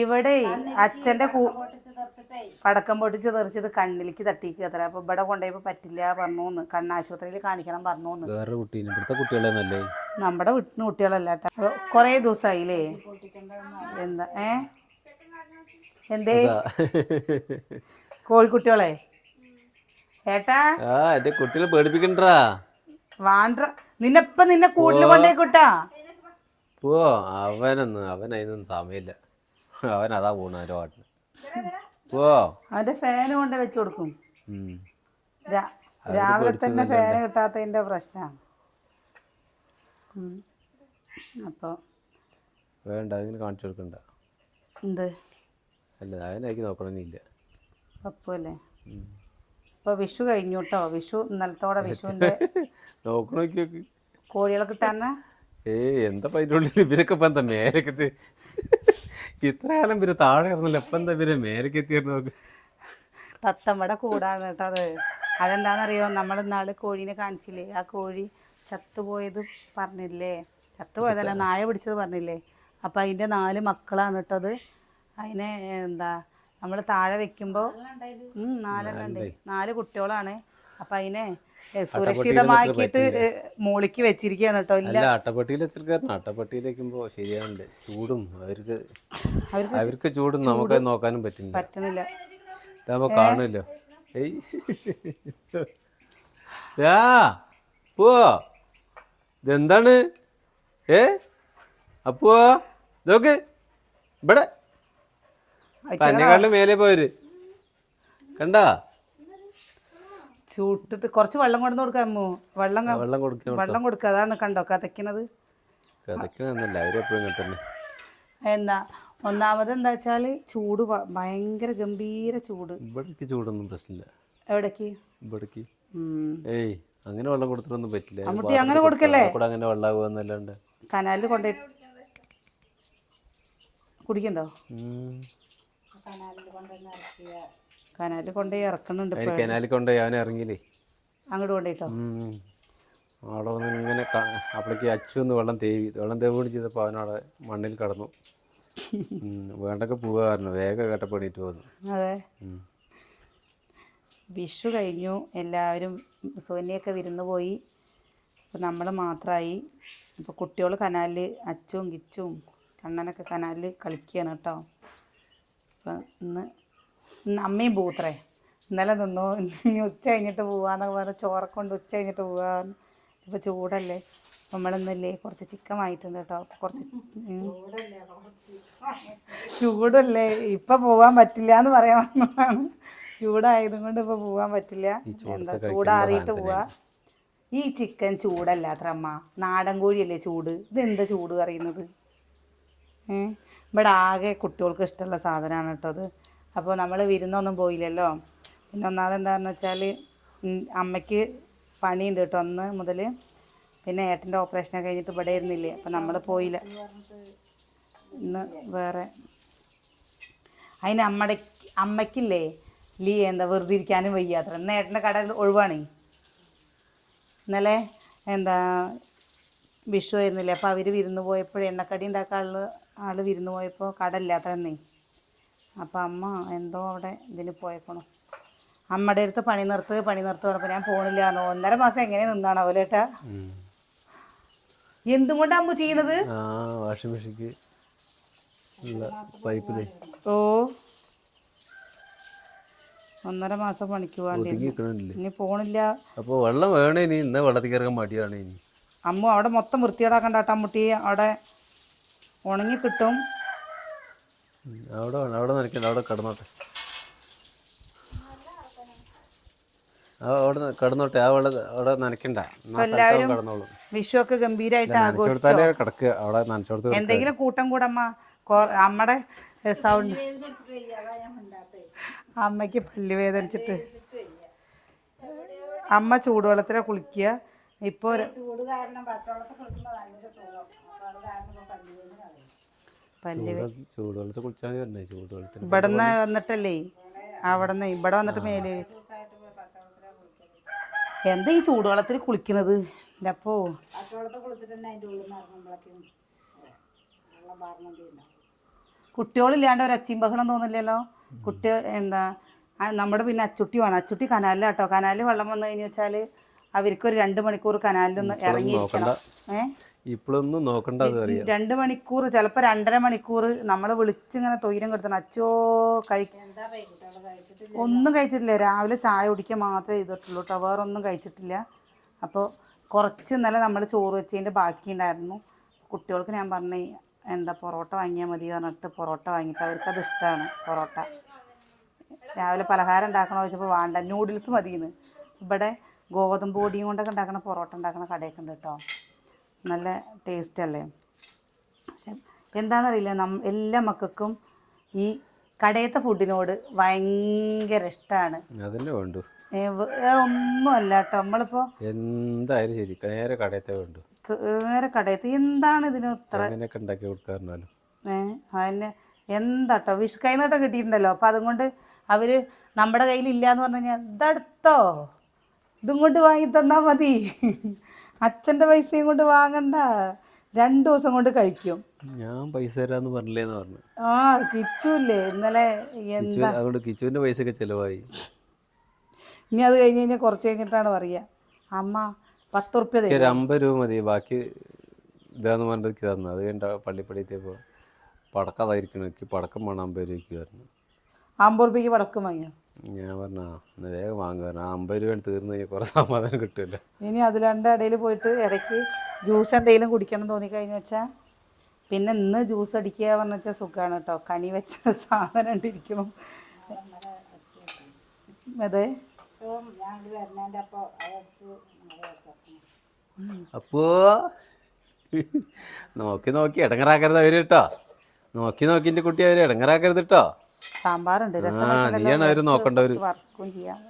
ഇവിടെ അച്ഛൻ്റെ പടക്കം പൊട്ടിച്ച് തെറിച്ചിട്ട് കണ്ണിലേക്ക് തട്ടിക്കുക അത്ര. അപ്പോൾ ഇവിടെ കൊണ്ടുപോയപ്പോൾ പറ്റില്ല പറഞ്ഞോന്ന്, കണ്ണാശുപത്രിയിൽ കാണിക്കണം പറഞ്ഞോന്ന്. വേറെ കുട്ടീനെ ഇവിടുത്തെ കുട്ടികളെന്നല്ലേ? നമ്മുടെ വീട്ടിന് കുട്ടികളല്ല കേട്ടോ. കുറേ ദിവസമായില്ലേ. എന്താ എന്തേ കോഴിക്കുട്ടികളെ ഏട്ടാ എന്റെ കുട്ടികളെ പേടിപ്പിക്കണ്ടാ. വാണ്ട നിന്നെ കൂട്ടിൽ കൊണ്ടേക്കൂട്ടാ. പോ അവനതിനൊന്നും സമയമില്ല. അവൻ അതാ പോണ അവന്റെ പാട്ടിന്. പോ അവന്റെ ഫാന് കൊണ്ട് വെച്ച് കൊടുക്കും. രാവിലെ തന്നെ ഫാന് കിട്ടാത്തതിന്റെ പ്രശ്നമാണ്. അപ്പൊ വേണ്ട അതിന് കാണിച്ചു കൊടുക്കണ്ട. എന്ത് അല്ല അവനാക്കി നോക്കണമെന്നില്ല. അപ്പല്ലേ ഇപ്പൊ വിഷു കഴിഞ്ഞു കേട്ടോ. വിഷു ഇന്നലത്തോടെ വിഷുവിന്റെ നോക്കണോക്കി കോഴികളെ കിട്ടാന്ന. എന്താ അതിനുള്ളിൽ ഇവരൊക്കെ ഇപ്പൊ എന്താ മേലക്കെത്തി? ഇത്ര കാലം ഇവര് താഴെ ഇറങ്ങില്ല, ഇപ്പൊ എന്താ ഇവര് മേലക്കെത്തിയിരുന്നു? നോക്ക് തത്തമ്മയുടെ കൂടാണ് കേട്ടോ അത്. അതെന്താണെന്നറിയോ, നമ്മൾ ഇന്നാള് കോഴീനെ കാണിച്ചില്ലേ, ആ കോഴി ചത്തുപോയത് പറഞ്ഞില്ലേ? ചത്തുപോയതല്ല, നായ പിടിച്ചത് പറഞ്ഞില്ലേ? അപ്പം അതിൻ്റെ 4 മക്കളാണ് കേട്ടത്. അതിനെ എന്താ നമ്മൾ താഴെ വെക്കുമ്പോൾ 4 ഉണ്ട്, 4 കുട്ടികളാണ്. അപ്പം അതിനെ സുരക്ഷിതമാക്കിയിട്ട് മോളിക്ക് വെച്ചിരിക്കുകയാണ് കേട്ടോ. ഇല്ല അട്ടപ്പെട്ടിയിൽ വെച്ചിരിക്കാരണം. അട്ടപ്പെട്ടിയിൽ വെക്കുമ്പോൾ ശരിയാണ്ട് ചൂടും അവർക്ക് ചൂടും നമുക്ക് നോക്കാനും പറ്റുന്നില്ല. ഇതാകുമ്പോ കാണുമല്ലോ. പോ ഇതെന്താണ്? അപ്പോ നോക്ക് ഇവിടെ കന്യകാളിന് മേലെ പോയര് കണ്ടാ. ചൂട്ടിട്ട് കുറച്ച് വെള്ളം കൊണ്ടു കൊടുക്കാമോ? വെള്ളം കൊടുക്കുക. അതാണ് കണ്ടോ കഥയ്ക്കണത്. എന്താ ഒന്നാമത് എന്താ വെച്ചാല് ചൂട് ഭയങ്കര ഗംഭീര ചൂട്. ഇവിടേക്ക് ചൂടൊന്നും പ്രശ്നമില്ല. എവിടേക്ക്? ഇവിടേക്ക് അങ്ങനെ വെള്ളം കൊടുത്തിട്ടൊന്നും പറ്റില്ല. അങ്ങനെ കൊടുക്കല്ലേ? അങ്ങനെ വെള്ളാകുന്നല്ലാണ്ട് കനാലിൽ കൊണ്ടേ കുടിക്കണ്ടോ? കനാലിൽ കൊണ്ടുപോയി ഇറക്കുന്നുണ്ട്. കനാലിൽ കൊണ്ടുപോയി അവനെ ഇറങ്ങിയില്ലേ അങ്ങോട്ട് കൊണ്ടുപോയിട്ടോ. അവിടെ വന്ന് ഇങ്ങനെ അപ്പോഴേക്ക് അച്ചു വെള്ളം തേവ് ചെയ്തപ്പോൾ അവനവിടെ മണ്ണിൽ കിടന്നു. വേണ്ടൊക്കെ പോവുക കാരണം വേഗം കേട്ടപ്പോൾ എണീറ്റ് പോകുന്നു. അതെ വിഷു കഴിഞ്ഞു, എല്ലാവരും സോനിയൊക്കെ വിരുന്ന് പോയി. അപ്പോൾ നമ്മൾ മാത്രമായി. അപ്പോൾ കുട്ടികൾ കനാലിൽ, അച്ചും കിച്ചും കണ്ണനൊക്കെ കനാലിൽ കളിക്കുകയാണ് കേട്ടോ. അപ്പം ഇന്ന് അമ്മയും പോത്രേ. ഇന്നലെ നിന്നു, ഇനി ഉച്ച കഴിഞ്ഞിട്ട് പോവാന്നൊക്കെ പറഞ്ഞ് ചോറൊക്കെ കൊണ്ട് ഉച്ച കഴിഞ്ഞിട്ട് പോവാന്ന്. ഇപ്പോൾ ചൂടല്ലേ, നമ്മളിന്നല്ലേ കുറച്ച് ചിക്കൻ വാങ്ങിയിട്ടുണ്ട് കേട്ടോ. കുറച്ച് ചൂടല്ലേ, ഇപ്പം പോകാൻ പറ്റില്ല എന്ന് പറയാൻ വന്നതാണ്. ചൂടായതും കൊണ്ട് ഇപ്പോൾ പോകാൻ പറ്റില്ല. എന്താ ചൂടാറിയിട്ട് പോവാ. ഈ ചിക്കൻ ചൂടല്ല അത്ര അമ്മ, നാടൻ കോഴിയല്ലേ ചൂട്. ഇതെന്താ ചൂട് പറയുന്നത്? ഇവിടെ ആകെ കുട്ടികൾക്ക് ഇഷ്ടമുള്ള സാധനമാണ് കേട്ടോ അത്. അപ്പോൾ നമ്മൾ വിരുന്നൊന്നും പോയില്ലല്ലോ. പിന്നെ ഒന്നാമത് എന്താണെന്ന് വെച്ചാൽ അമ്മയ്ക്ക് പണിയുണ്ട് കേട്ടോ 1 മുതൽ. പിന്നെ ഏട്ടൻ്റെ ഓപ്പറേഷനൊക്കെ കഴിഞ്ഞിട്ട് ഇവിടെ ഇരുന്നില്ലേ, അപ്പം നമ്മൾ പോയില്ല. ഇന്ന് വേറെ അതിന് അമ്മയ്ക്കില്ലേ എന്താ വെറുതെ ഇരിക്കാനും വയ്യാത്ര. ഇന്ന് ഏട്ടൻ്റെ കട ഒഴിവാണ്. ഇന്നലെ എന്താ വിഷു ആയിരുന്നില്ലേ, അപ്പോൾ അവർ വിരുന്ന് പോയപ്പോൾ എണ്ണക്കടി ഉണ്ടാക്കാനുള്ള ആൾ വിരുന്ന് പോയപ്പോൾ കട ഇല്ലാത്തന്നേ. അപ്പം അമ്മ എന്തോ അവിടെ ഇതിന് പോയേക്കണോ. അമ്മയുടെ അടുത്ത് പണി നിർത്ത് പറഞ്ഞപ്പോൾ ഞാൻ പോണില്ല. 1.5 മാസം എങ്ങനെ നിന്നാണ് അവലേട്ടാ? എന്തും കൊണ്ടാ അമ്മ ചെയ്യണത്? വാഷിംഗ് മെഷീൻ പൈപ്പില് 1.5 മാസം പണിക്ക് പോകാണ്ടി ഇനി പോണില്ല. അപ്പോൾ വെള്ളം വേണേ ഇനി ഇന്ന് വെള്ളത്തിൽ ഇറങ്ങാൻ മടിയാണ്. ഇനി അമ്മ അവിടെ മൊത്തം വൃത്തികേടാക്കണ്ട കേട്ടോ അമ്മൂട്ടി. അവിടെ ഉണങ്ങി കിട്ടും. അവിടെ നനയ്ക്കണ്ട, അവിടെ കിടന്നോട്ടെ. അവിടെ കിടന്നോട്ടെ, ആ വെള്ളം അവിടെ നനയ്ക്കണ്ട. കിടന്നോളൂ. വിഷു ഒക്കെ ഗംഭീരമായിട്ട് കിടക്കുക അവിടെ നനച്ചോടത്ത്. എന്തെങ്കിലും കൂട്ടം കൂടമ്മ. അമ്മയുടെ സൗണ്ട് അമ്മയ്ക്ക് പല്ല് വേദനിച്ചിട്ട് അമ്മ ചൂടുവെള്ളത്തിലാണ് കുളിക്കുക. ഇപ്പോൾ ഇവിടുന്ന് വന്നിട്ടല്ലേ, അവിടുന്ന് ഇവിടെ വന്നിട്ട് മേല്. എന്താ ഈ ചൂടുവെള്ളത്തിൽ കുളിക്കുന്നത്? അപ്പോ കുട്ടികളില്ലാണ്ട് ഒരു ഒച്ചയും ബഹളം തോന്നില്ലല്ലോ. കുട്ടികൾ എന്താ നമ്മുടെ പിന്നെ അച്ചുട്ടി വേണം. അച്ചുട്ടി കനാലിലാട്ടോ. കനാലിൽ വെള്ളം വന്നു കഴിഞ്ഞു വെച്ചാൽ അവർക്കൊരു 2 മണിക്കൂർ കനാലിലൊന്ന് ഇറങ്ങിയിരിക്കണം. ഇപ്പോഴൊന്നും നോക്കണ്ട. 2 മണിക്കൂർ, ചിലപ്പോൾ 2.5 മണിക്കൂർ നമ്മൾ വിളിച്ചിങ്ങനെ തൊയിരം കൊടുത്തണം. അച്ചോ ഒന്നും കഴിച്ചിട്ടില്ല. രാവിലെ ചായ കുടിക്കുക മാത്രമേ ചെയ്തിട്ടുള്ളൂ കേട്ടോ, വേറൊന്നും കഴിച്ചിട്ടില്ല. അപ്പോൾ കുറച്ച് ഇന്നലെ നമ്മൾ ചോറ് വെച്ചതിൻ്റെ ബാക്കി ഉണ്ടായിരുന്നു. കുട്ടികൾക്ക് ഞാൻ പറഞ്ഞു എന്താ പൊറോട്ട വാങ്ങിയാൽ മതി പറഞ്ഞിട്ട് പൊറോട്ട വാങ്ങിയിട്ട് അവർക്കത് ഇഷ്ടമാണ് പൊറോട്ട. രാവിലെ പലഹാരം ഉണ്ടാക്കണോ ചോദിച്ചപ്പോൾ വേണ്ട, നൂഡിൽസ് മതിയെന്ന്. ഇവിടെ ഗോതമ്പ് പൊടിയും കൊണ്ടൊക്കെ ഉണ്ടാക്കണ പൊറോട്ട ഉണ്ടാക്കണ കടയൊക്കെ ഉണ്ട് കേട്ടോ, നല്ല ടേസ്റ്റ് അല്ലേ. പക്ഷെ എന്താണെന്നറിയില്ല, എല്ലാ മക്കൾക്കും ഈ കടയത്തെ ഫുഡിനോട് ഭയങ്കര ഇഷ്ടമാണ്. അതല്ലേ വേണ്ടു, വേറെ ഒന്നുമല്ല കേട്ടോ. നമ്മളിപ്പോൾ എന്തായാലും ശരി നേരെ കടയത്തെ വേണ്ടു. നേരെ കടയത്ത് എന്താണ് ഇതിന് ഇത്ര ഉണ്ടാക്കി കൊടുക്കാറുണ്ടല്ലോ. അതിന് എന്താട്ടോ വിഷു കൈനീട്ടം കിട്ടിയിട്ടുണ്ടല്ലോ. അപ്പം അതുകൊണ്ട് അവർ നമ്മുടെ കയ്യിലില്ല എന്ന് പറഞ്ഞു കഴിഞ്ഞാൽ ഇതടുത്തോ, ഇതും കൊണ്ട് വാങ്ങി തന്നാൽ മതി, അച്ഛൻ്റെ പൈസയും കൊണ്ട് വാങ്ങണ്ട, 2 ദിവസം കൊണ്ട് കഴിക്കും. ഞാൻ പൈസ തരാന്ന് പറഞ്ഞില്ലേന്ന് പറഞ്ഞു. കിച്ചൂല്ലേ ഇന്നലെ, എന്താ അതുകൊണ്ട് കിച്ചുവിൻ്റെ പൈസ ഒക്കെ ചിലവായി. ഇനി അത് കഴിഞ്ഞ് കഴിഞ്ഞാൽ കുറച്ച് കഴിഞ്ഞിട്ടാണ് പറയുക, അമ്മ 10 ഉറുപ്പ്യ തരും. ഒരു 50 രൂപ മതി, ബാക്കി ഇതാന്ന് പറഞ്ഞിട്ട് തന്നു. അത് കഴിഞ്ഞ പള്ളിപ്പടിയത്തേപ്പോൾ പടക്കതായിരിക്കണം, എനിക്ക് പടക്കം വേണം 50 രൂപയ്ക്ക് പറഞ്ഞു. 50 ഉറുപ്പ്യക്ക് പടക്കം വാങ്ങിയോ? ഞാൻ പറഞ്ഞാ ഇന്ന് വേഗം വാങ്ങുക, 50 രൂപ തീർന്നു കഴിഞ്ഞാൽ കുറേ സമാധാനം കിട്ടുമല്ലോ. ഇനി അതിലാണ്ട് ഇടയിൽ പോയിട്ട് ഇടയ്ക്ക് ജ്യൂസ് എന്തെങ്കിലും കുടിക്കണം തോന്നിക്കഴിഞ്ഞു വെച്ചാൽ പിന്നെ ഇന്ന് ജ്യൂസ് അടിക്കുക പറഞ്ഞു വെച്ചാൽ സുഖമാണ് കേട്ടോ. കണി വെച്ച സാധനം ഉണ്ടിരിക്കണം. അതെ, അപ്പോ നോക്കി ഇടങ്ങറാക്കരുത് അവര് കേട്ടോ. നോക്കി എന്റെ കുട്ടി അവര് ഇടങ്ങറാക്കരുത് കേട്ടോ. സാമ്പാറുണ്ട്, നീയാണ് അവര് നോക്കണ്ടവര്. വർക്കും ചെയ്യാൻ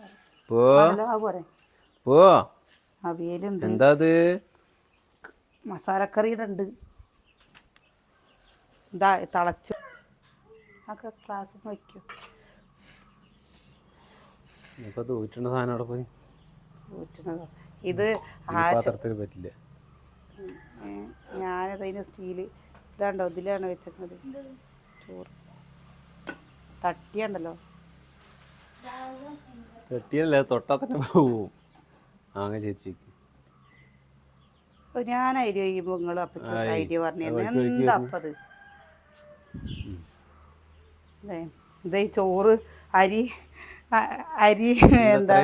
അവിയലുണ്ട്, എന്താ അത് മസാലക്കറിയുടെ ഉണ്ട്. ഇതാ തിളച്ചു ഒക്കെ ക്ലാസ് വയ്ക്കും. ഊറ്റുന്ന സാധനം അവിടെ പോയി ഊറ്റുന്നതോ ഇത് പാത്രത്തിൽ പറ്റില്ല. ഞാനതിന് സ്റ്റീല് ഇതാണ്ടോ ഇതിലാണ് വെച്ചിരുന്നത്. ചോറ് തട്ടിയുണ്ടല്ലോ, തട്ടിയല്ലേ തൊട്ടാ തന്നെ പോവും. ആകെ ചേച്ചിക്ക് ഞാൻ ഐഡിയ ചെയ്യുമ്പോൾ നിങ്ങൾ അപ്പം ഐഡിയ പറഞ്ഞു എന്താ അപ്പത്. ഇതേ ചോറ് അരി എന്താ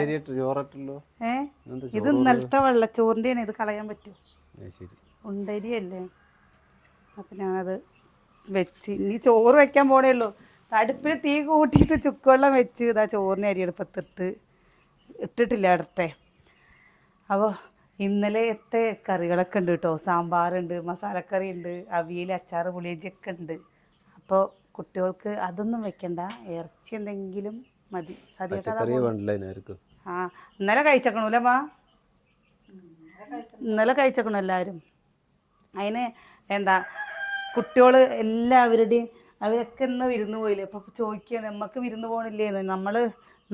ഇത് ഇന്നലത്തെ വെള്ളച്ചോറിൻ്റെയാണ്. ഇത് കളയാൻ പറ്റുമോ? ഉണ്ടരിയല്ലേ. അപ്പം ഞാനത് വെച്ച് ഇനി ചോറ് വെക്കാൻ പോണേ ഉള്ളൂ. അടുപ്പിൽ തീ കൂട്ടിയിട്ട് ചുക്കുവെള്ളം വെച്ച് ഇതാ ചോറിന് അരി അടുപ്പത്തിട്ട് ഇട്ടിട്ടില്ല ഇടട്ടെ. അപ്പോൾ ഇന്നലത്തെ കറികളൊക്കെ ഉണ്ട് കേട്ടോ. സാമ്പാറുണ്ട്, മസാലക്കറി ഉണ്ട്, അവിയൽ, അച്ചാർ, പുളിയഞ്ചൊക്കെ ഉണ്ട്. അപ്പോൾ കുട്ടികൾക്ക് അതൊന്നും വെക്കണ്ട, ഇറച്ചി എന്തെങ്കിലും മതി. ഇന്നലെ കഴിച്ചേക്കണൂല്ലേ മാ, ഇന്നലെ കഴിച്ചേക്കണു എല്ലാവരും. അതിന് എന്താ കുട്ടികൾ എല്ലാവരുടെയും അവരൊക്കെ ഇന്ന് വിരുന്ന് പോയില്ലേ. അപ്പോൾ ചോദിക്കുകയാണ് നമുക്ക് വിരുന്ന് പോകണില്ലേന്ന്. നമ്മൾ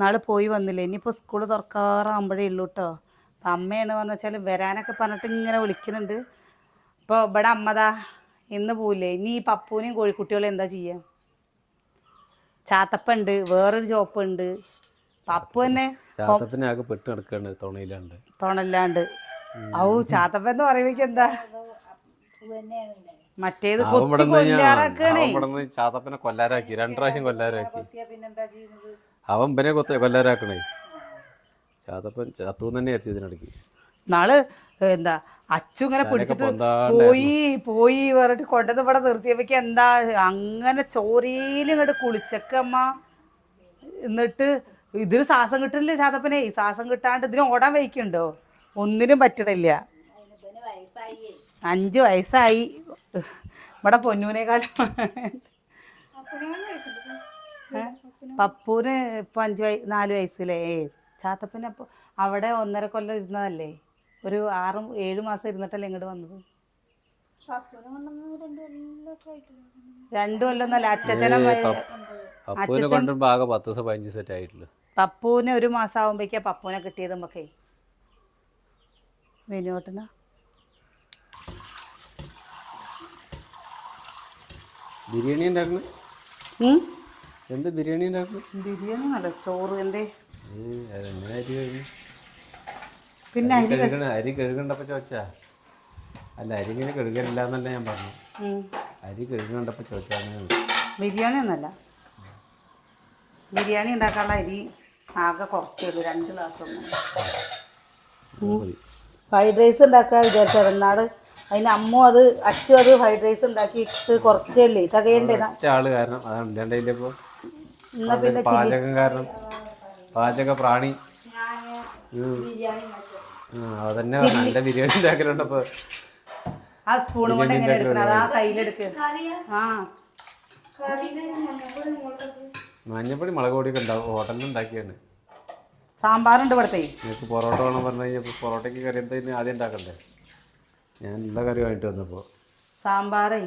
നാളെ പോയി വന്നില്ലേ, ഇനിയിപ്പോൾ സ്കൂൾ തുറക്കാറാകുമ്പോഴേ ഉള്ളൂ കേട്ടോ. അപ്പം അമ്മയാണ് പറഞ്ഞു വെച്ചാൽ വരാനൊക്കെ പറഞ്ഞിട്ട് ഇങ്ങനെ വിളിക്കുന്നുണ്ട്. അപ്പോൾ ഇവിടെ അമ്മതാ ഇന്ന് പോവില്ലേ. ഇനി ഈ പപ്പൂനെയും കോഴിക്കുട്ടികളെ എന്താ ചെയ്യുക? ചാത്തപ്പുണ്ട്, വേറൊരു ചോപ്പുണ്ട്. പപ്പു തന്നെ തുണയില്ലാണ്ട്. ചാത്തപ്പ എന്ന് പറയുമ്പോ എന്താ മറ്റേത് ചാത്തപ്പനെ കൊല്ലാരാക്കി 2 പ്രാവശ്യം കൊല്ലാരാക്കി. അവൻ പിന്നെ കൊല്ലാരാക്കണേ. ചാത്തപ്പൻ ചത്തു തന്നെ ഇതിനിടയ്ക്ക്. നാള് എന്താ അച്ചു ഇങ്ങനെ പിടിച്ചിട്ട് പോയി പറഞ്ഞിട്ട് കൊണ്ടത് ഇവിടെ നിർത്തിയപ്പോഴേക്ക് എന്താ അങ്ങനെ ചോരയിലും ഇങ്ങോട്ട് കുളിച്ചക്കമ്മ. എന്നിട്ട് ഇതിന് ശ്വാസം കിട്ടണില്ലേ ചാത്തപ്പനെ. ശ്വാസം കിട്ടാണ്ട് ഇതിന് ഓടാൻ വയ്ക്കുന്നുണ്ടോ? ഒന്നിനും പറ്റണില്ല. 5 വയസ്സായി. ഇവിടെ പൊന്നൂനേക്കാളും പപ്പൂന് ഇപ്പം 4 വയസ്സിലേ. ചാത്തപ്പന് അപ്പോൾ അവിടെ 1.5 കൊല്ലം ഇരുന്നതല്ലേ, ഒരു 6-7 മാസം ഇരുന്നിട്ടല്ലേ ഇങ്ങോട്ട് വന്നത്. 2 കൊല്ലമൊന്നുമല്ല. പപ്പൂന് 1 മാസം ആകുമ്പോഴേക്കാ പപ്പൂനെ കിട്ടിയത് നമുക്കേ. വിനോട്ടന ബിരിയാണി ഉണ്ടായിരുന്നു. എന്ത് ബിരിയാണി ഉണ്ടാക്കും? ബിരിയാണി നല്ല ചോറ് എന്തേ അതെങ്ങനെ അരി കഴിഞ്ഞു? പിന്നെ അരി കഴുകണ്ടപ്പോൾ ചോദിച്ചാ? അല്ല അരി ഇങ്ങനെ കഴുകലില്ല എന്നല്ല ഞാൻ പറഞ്ഞു. അരി കഴുകണ്ടപ്പോൾ ചോദിച്ചാൽ ബിരിയാണി ഒന്നല്ല. ബിരിയാണി ഉണ്ടാക്കാനുള്ള അരി ആകെ കുറച്ചേ ഉള്ളൂ, 2 ഗ്ലാസ് ഒന്നും. ഫ്രൈഡ് റൈസ് ഉണ്ടാക്കാൻ വിചാരിച്ചാൽ എന്നാട് അതിന് അമ്മ അച്ചു ഫ്രൈഡ് റൈസ് ഉണ്ടാക്കിയിട്ട് കുറച്ചേ ഉള്ളേ തകയണ്ടേ ആള് കാരണം അതാണ് ഇല്ലാണ്ടപ്പോൾ. എന്നാ പിന്നെ പാചകം കാരണം പാചക പ്രാണി. അതന്നെ നല്ല ബിരിയാണി ഉണ്ടാക്കലുണ്ടപ്പോ. ആ സ്പൂൺ കൊണ്ട് എങ്ങനെ എടുക്കണം? അതാ കയ്യിലെടുക്ക്. ആ മഞ്ഞപ്പൊടി മുളക് പൊടിയൊക്കെ ഉണ്ടാവും, ഹോട്ടലിൽ ഉണ്ടാക്കിയാണ്. സാമ്പാറുണ്ട് ഇവിടുത്തെ. നിങ്ങൾക്ക് പൊറോട്ട വേണം പറഞ്ഞു കഴിഞ്ഞപ്പോൾ പൊറോട്ടയ്ക്ക് കറി എന്താ ആദ്യം ഉണ്ടാക്കണ്ടേ? ഞാൻ ഉള്ള കറി വാങ്ങിട്ട് വന്നപ്പോൾ സാമ്പാറേ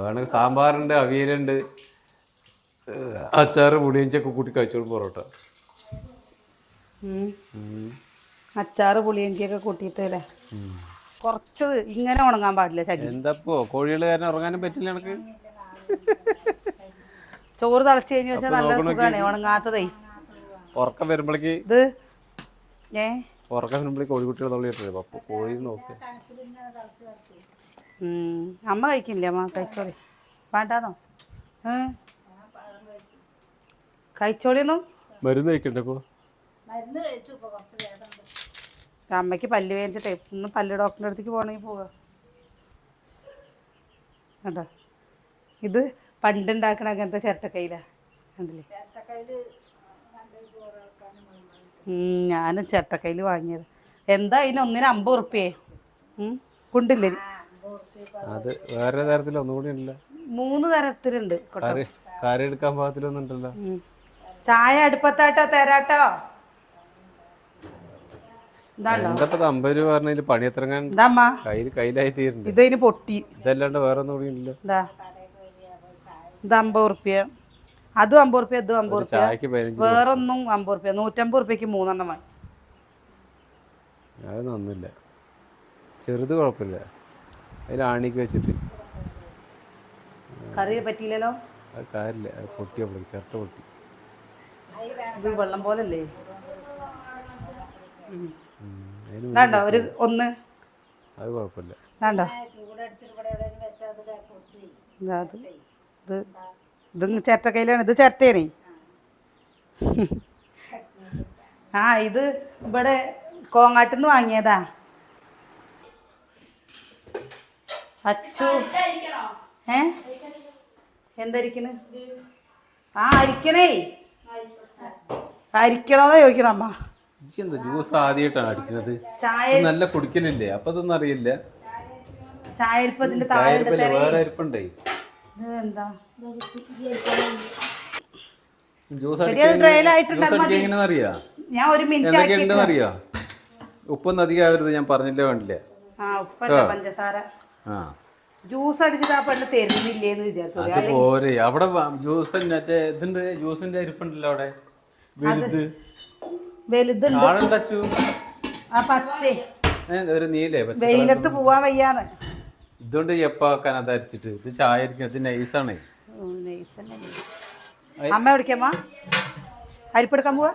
വേണമെങ്കിൽ സാമ്പാറുണ്ട്, അവിയലുണ്ട്, അച്ചാറ്, പുളിയഞ്ചൊക്കെ കൂട്ടി കഴിച്ചോളും പൊറോട്ട. അച്ചാറ് പുളിയഞ്ചിയൊക്കെ കൂട്ടിയിട്ട് അല്ലേ? കുറച്ച് ഇങ്ങനെ ഉണങ്ങാൻ പാടില്ല. എന്താപ്പോ കോഴികൾ കാരണം ഉറങ്ങാനും പറ്റില്ല എനിക്ക്. ചോറ് തിളച്ച് കഴിഞ്ഞ് വെച്ചാൽ നല്ല സുഖമാണ് ഉണങ്ങാത്തതേ. ഉറക്കം വരുമ്പോഴേക്ക് ഉറക്കം വരുമ്പോഴേക്ക് കോഴിക്കുട്ടികൾ തൊള്ളിയിട്ടില്ല. അപ്പോൾ കോഴി നോക്ക്. അമ്മ കഴിക്കില്ല. അമ്മ കഴിച്ചോളി. വേണ്ടാന്നോ? കഴിച്ചോളിയൊന്നും മരുന്ന് കഴിക്കണ്ടേ ഇപ്പോൾ? അമ്മയ്ക്ക് പല്ല് വേദനിച്ചിട്ടേ ഇന്ന് പല്ല് ഡോക്ടറിൻ്റെ അടുത്തേക്ക് പോകണമെങ്കിൽ പോവുക കേട്ടോ. ഇത് പണ്ടുണ്ടാക്കണ അങ്ങനത്തെ ചിരട്ടക്കൈയിലാണ് കണ്ടില്ലേ? ഞാനും ചിരട്ടക്കൈയിൽ വാങ്ങിയത്. എന്താ അതിന് ഒന്നിന് 50 ഉറുപ്പ്യേ കുണ്ടില്ലേ? അത് വേറെ തരത്തിൽ ഒന്നുകൂടി ഉണ്ടല്ലോ. 3 തരത്തിലുണ്ട്. കറി എടുക്കാൻ പാകത്തിലൊന്നും ഉണ്ടല്ലോ. ചായ അടുപ്പത്താട്ടോ തരാട്ടോ. എന്തപ്പോ 50 രൂപ പറഞ്ഞതിൽ പണി എത്രങ്ങാൻ കയ്യിലായി തീരുന്നുണ്ട്. ഇതിന് പൊട്ടി. ഇതല്ലാണ്ട് വേറെ ഒന്നും കൂടി ഇല്ല. ഇത് 50 ഉറുപ്പ്യ, അതും 50 ഉറുപ്പ്യ, ഇതും 50 ഉറുപ്പ്യ, വേറൊന്നും 50 ഉറുപ്പ്യ. 150 ഉറുപ്പ്യക്ക് 3 എണ്ണം വാങ്ങി. അത് നന്നില്ല. ചെറുത് കുഴപ്പമില്ല. അതിൽ ആണിക്ക് വെച്ചിട്ട് കറി പറ്റിയില്ലല്ലോ. അത് കാര്യമില്ല. അത് പൊട്ടിയപ്പോൾ ചിരട്ട പൊട്ടി. ഇത് വെള്ളം പോലല്ലേ? വേണ്ടോ ഒരു ഒന്ന്? അത് കുഴപ്പമില്ല. വേണ്ടോ? ഇത് ചിരട്ടക്കൈയിലാണ്. ഇത് ചിരട്ടയാണേ. ആ ഇത് ഇവിടെ കോങ്ങാട്ടിൽ നിന്ന് വാങ്ങിയതാ. അച്ചു എന്തരിക്കണ്? ആ അരിക്കണേ. അരിക്കണോന്നാ ചോദിക്കണം അമ്മ. എന്താ ജ്യൂസ് ആദ്യമായിട്ടാണ് അടിക്കുന്നത്? ചായ നല്ല കുടിക്കലില്ലേ? അപ്പൊ അതൊന്നും അറിയില്ല. ചായരിപ്പത്തിന്റെ വേറെ അരിപ്പുണ്ടേ. എന്താ ജ്യൂസ് എങ്ങനെയാണെന്ന് അറിയാ? ഞാൻ 1 മിനിറ്റ് എന്തൊക്കെയുണ്ടെന്ന് അറിയാ? ഉപ്പൊന്നും അധികം ആവരുത്. ഞാൻ പറഞ്ഞില്ലേ വേണ്ടില്ല. പഞ്ചസാര. ജ്യൂസ് അടിച്ചിട്ട് ആ പെണ്ണ് തരുന്നില്ലേന്ന് വിചാരിച്ചു. അത് പോരെ. അവിടെ ജ്യൂസ് മറ്റേ ഇതുണ്ട്, ജ്യൂസിന്റെ അരിപ്പുണ്ടല്ലോ അവിടെ വലുത്. വലുതുണ്ട്. ഒരു നീലേ വെയിലത്ത് പോവാൻ വയ്യാന്ന്. ഇതുകൊണ്ട് എപ്പാക്കാൻ അത് അരിച്ചിട്ട്. ഇത് ചായ അരിക്കും. ഇത് നൈസാണ്. അമ്മ എവിടേക്കമ്മ അരിപ്പെടുക്കാൻ പോവാ?